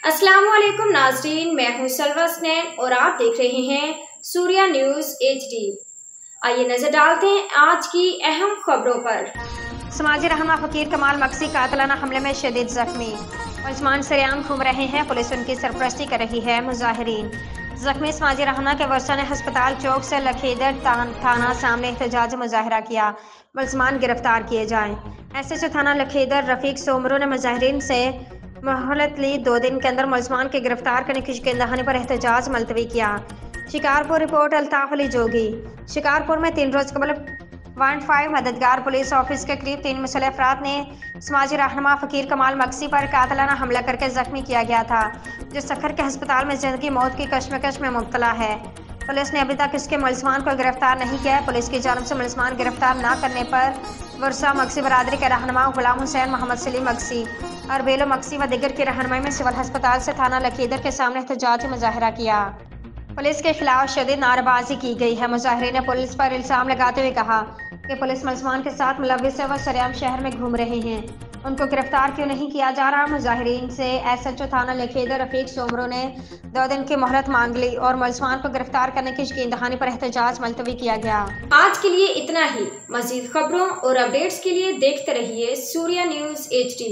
अस्सलाम वालेकुम नाज़रीन, मैं हूं सलवा स्नैन और आप देख रहे हैं सूर्या न्यूज़ HD। आइए नजर डालते हैं आज की अहम खबरों पर। समाजी रहनुमा फकीर कमाल मक्सी कातिलाना हमले में शदीद जख्मी। मुलजमान सरेआम घूम रहे हैं, पुलिस उनकी सरपरस्ती कर रही है। मुजाहिरीन जख्मी समाजी रहनुमा के वर्षा ने अस्पताल चौक से लखेदर थाना सामने एहतजाजी मुजाहरा किया। मुलजमान गिरफ्तार किए जाएं। SHO थाना लखेदर रफीक सोमरू ने मुजाहिरीन से मोहलत ली। 2 दिन के अंदर मुलजमान के गिरफ्तार करने की यकीन दहानी पर एहतजाज मुलतवी किया। शिकारपुर रिपोर्ट अल्ताफ अली जोगी। शिकारपुर में 3 रोज कबल 1.5 मददगार पुलिस ऑफिस के करीब 3 मुसल्ह अफराद ने समाजी रहनुमा फकीर कमाल मक्सी पर कातिलाना हमला करके जख्मी किया गया था, जो सखर के अस्पताल में जिंदगी मौत की कश्मकश में मुब्तला है। पुलिस ने अभी तक इसके मुलजमान को गिरफ्तार नहीं किया है। पुलिस की जानिब से मुलजमान गिरफ्तार न करने पर वर्षा मक्सी बरादरी के रहनुमा गुलाम हुसैन, मोहम्मद सलीम मक्सी और बेलो मक्सी व दिगर की रहनुमाई में सिविल अस्पताल से थाना लखेदर के सामने एहतजाजी मुजाहरा किया। पुलिस के खिलाफ शदीद नारेबाजी की गई है। मुजाहिरीन ने पुलिस पर इल्जाम लगाते हुए कहा कि पुलिस मुलजमान के साथ मुलव्विस है, वह सरेआम शहर में घूम रहे हैं, उनको गिरफ्तार क्यों नहीं किया जा रहा। मुजाहिरीन से SHO थाना लखेदर रफीक सोमरू ने 2 दिन की मोहलत मांग ली और मुलजमान को गिरफ्तार करने की यकीन दहानी पर एहतजाज मुलतवी किया गया। आज के लिए इतना ही। मजीद खबरों और अपडेट्स के लिए देखते रहिए सूर्या न्यूज़ HD।